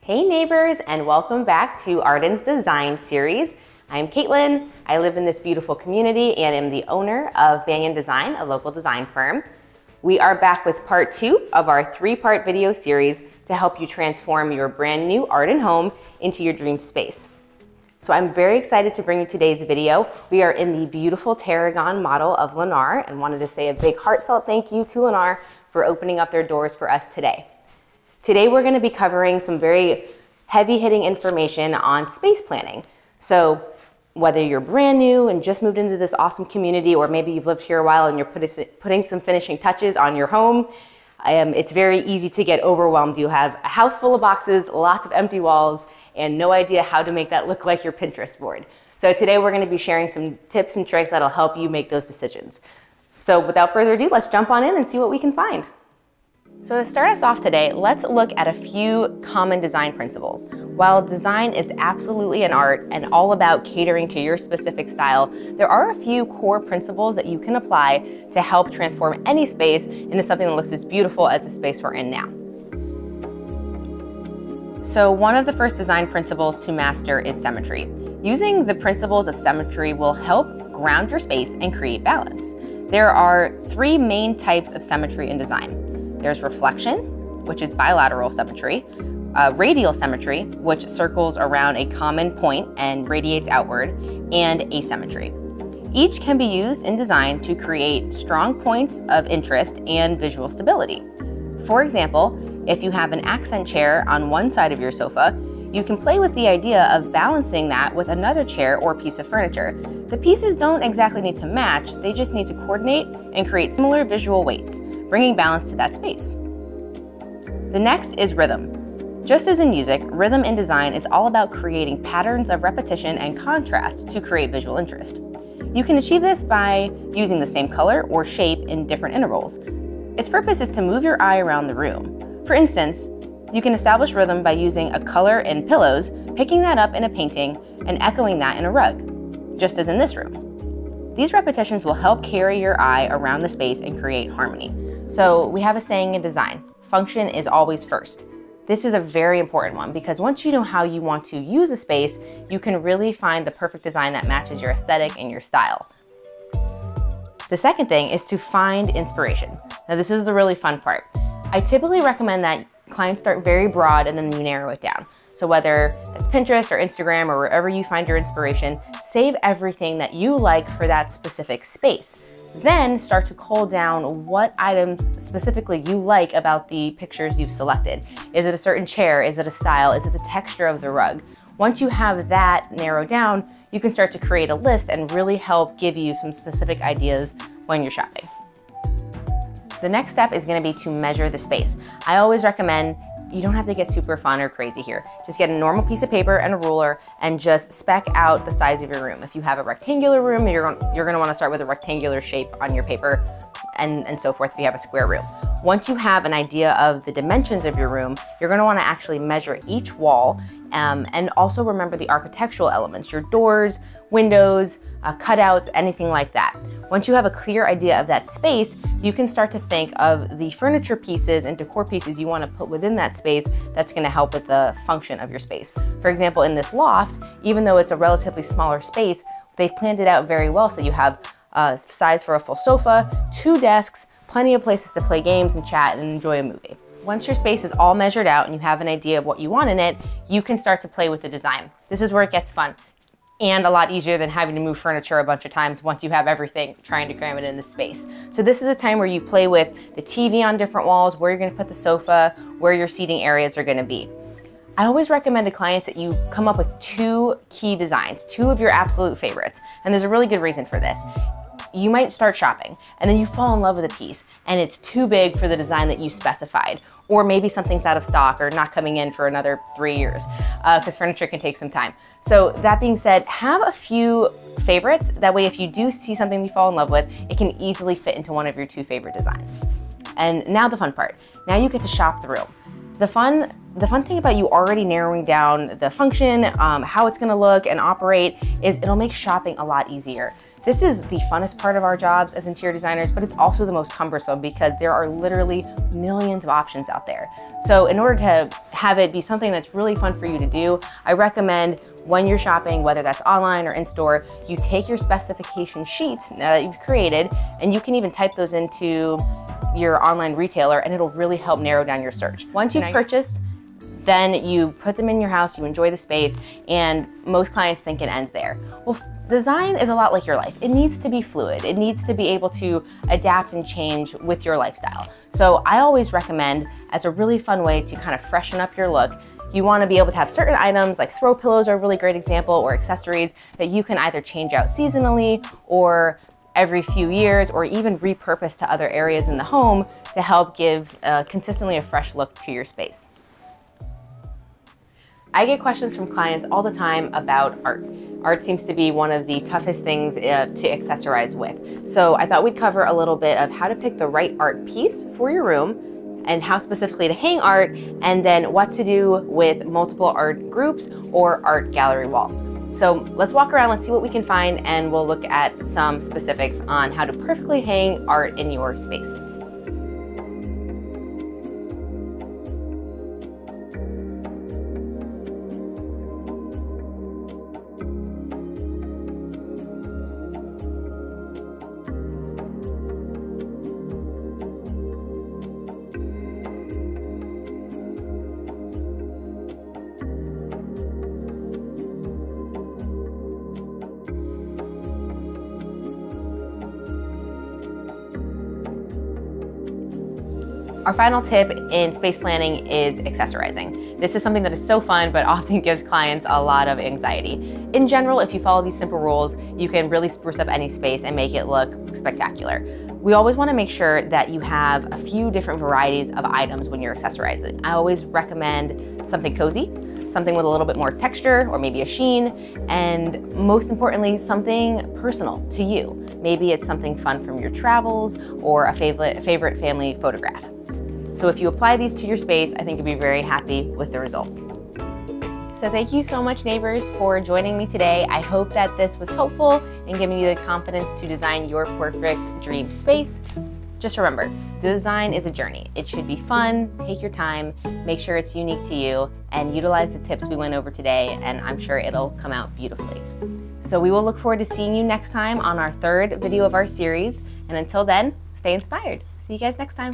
Hey neighbors, and welcome back to Arden's Design series. I'm Katlyn. I live in this beautiful community and am the owner of Banyan Design, a local design firm. We are back with part 2 of our 3-part video series to help you transform your brand new Arden home into your dream space. So I'm very excited to bring you today's video. We are in the beautiful Tarragon model of Lennar and wanted to say a big heartfelt thank you to Lennar for opening up their doors for us today. Today we're going to be covering some very heavy-hitting information on space planning. So whether you're brand new and just moved into this awesome community, or maybe you've lived here a while and you're putting some finishing touches on your home, it's very easy to get overwhelmed. You have a house full of boxes, lots of empty walls, and no idea how to make that look like your Pinterest board. So today we're going to be sharing some tips and tricks that'll help you make those decisions. So without further ado, let's jump on in and see what we can find. So to start us off today, let's look at a few common design principles. While design is absolutely an art and all about catering to your specific style, there are a few core principles that you can apply to help transform any space into something that looks as beautiful as the space we're in now. So one of the first design principles to master is symmetry. Using the principles of symmetry will help ground your space and create balance. There are 3 main types of symmetry in design. There's reflection, which is bilateral symmetry, radial symmetry, which circles around a common point and radiates outward, and asymmetry. Each can be used in design to create strong points of interest and visual stability. For example, if you have an accent chair on one side of your sofa, you can play with the idea of balancing that with another chair or piece of furniture. The pieces don't exactly need to match, they just need to coordinate and create similar visual weights, bringing balance to that space. The next is rhythm. Just as in music, rhythm in design is all about creating patterns of repetition and contrast to create visual interest. You can achieve this by using the same color or shape in different intervals. Its purpose is to move your eye around the room. For instance, you can establish rhythm by using a color in pillows, picking that up in a painting, and echoing that in a rug, just as in this room. These repetitions will help carry your eye around the space and create harmony. So we have a saying in design, function is always first. This is a very important one because once you know how you want to use a space, you can really find the perfect design that matches your aesthetic and your style. The second thing is to find inspiration. Now this is the really fun part. I typically recommend that clients start very broad and then you narrow it down. So whether it's Pinterest or Instagram or wherever you find your inspiration, save everything that you like for that specific space. Then start to cull down what items specifically you like about the pictures you've selected. Is it a certain chair? Is it a style? Is it the texture of the rug? Once you have that narrowed down, you can start to create a list and really help give you some specific ideas when you're shopping. The next step is going to be to measure the space. I always recommend you don't have to get super fun or crazy here. Just get a normal piece of paper and a ruler and just spec out the size of your room. If you have a rectangular room, you're going to want to start with a rectangular shape on your paper and so forth if you have a square room. Once you have an idea of the dimensions of your room, you're going to want to actually measure each wall and also remember the architectural elements, your doors, windows, cutouts, anything like that. Once you have a clear idea of that space, you can start to think of the furniture pieces and decor pieces you want to put within that space that's going to help with the function of your space. For example, in this loft, even though it's a relatively smaller space, they've planned it out very well so you have size for a full sofa, 2 desks, plenty of places to play games and chat and enjoy a movie. Once your space is all measured out and you have an idea of what you want in it, you can start to play with the design. This is where it gets fun and a lot easier than having to move furniture a bunch of times once you have everything trying to cram it in the space. So this is a time where you play with the TV on different walls, where you're going to put the sofa, where your seating areas are going to be. I always recommend to clients that you come up with 2 key designs, 2 of your absolute favorites. And there's a really good reason for this. You might start shopping and then you fall in love with a piece and it's too big for the design that you specified, or maybe something's out of stock or not coming in for another 3 years because furniture can take some time. So that being said, have a few favorites. That way if you do see something you fall in love with, it can easily fit into one of your 2 favorite designs. And now the fun part. Now you get to shop the room. The fun thing about you already narrowing down the function, how it's gonna look and operate, is it'll make shopping a lot easier. This is the funnest part of our jobs as interior designers, but it's also the most cumbersome because there are literally millions of options out there. So in order to have it be something that's really fun for you to do, I recommend when you're shopping, whether that's online or in store, you take your specification sheets now that you've created, and you can even type those into your online retailer, and it'll really help narrow down your search. Once you've purchased, then you put them in your house, you enjoy the space, and most clients think it ends there. Well, design is a lot like your life. It needs to be fluid. It needs to be able to adapt and change with your lifestyle. So I always recommend, as a really fun way to kind of freshen up your look, you want to be able to have certain items like throw pillows are a really great example, or accessories that you can either change out seasonally or every few years, or even repurpose to other areas in the home to help give consistently a fresh look to your space. I get questions from clients all the time about art. Art seems to be one of the toughest things to accessorize with. So I thought we'd cover a little bit of how to pick the right art piece for your room, and how specifically to hang art, and then what to do with multiple art groups or art gallery walls. So let's walk around, let's see what we can find, and we'll look at some specifics on how to perfectly hang art in your space. Our final tip in space planning is accessorizing. This is something that is so fun, but often gives clients a lot of anxiety. In general, if you follow these simple rules, you can really spruce up any space and make it look spectacular. We always want to make sure that you have a few different varieties of items when you're accessorizing. I always recommend something cozy, something with a little bit more texture or maybe a sheen, and most importantly, something personal to you. Maybe it's something fun from your travels or a favorite family photograph. So if you apply these to your space, I think you'll be very happy with the result. So thank you so much, neighbors, for joining me today. I hope that this was helpful in giving you the confidence to design your perfect dream space. Just remember, design is a journey. It should be fun, take your time, make sure it's unique to you, and utilize the tips we went over today, and I'm sure it'll come out beautifully. So we will look forward to seeing you next time on our third video of our series, and until then, stay inspired. See you guys next time.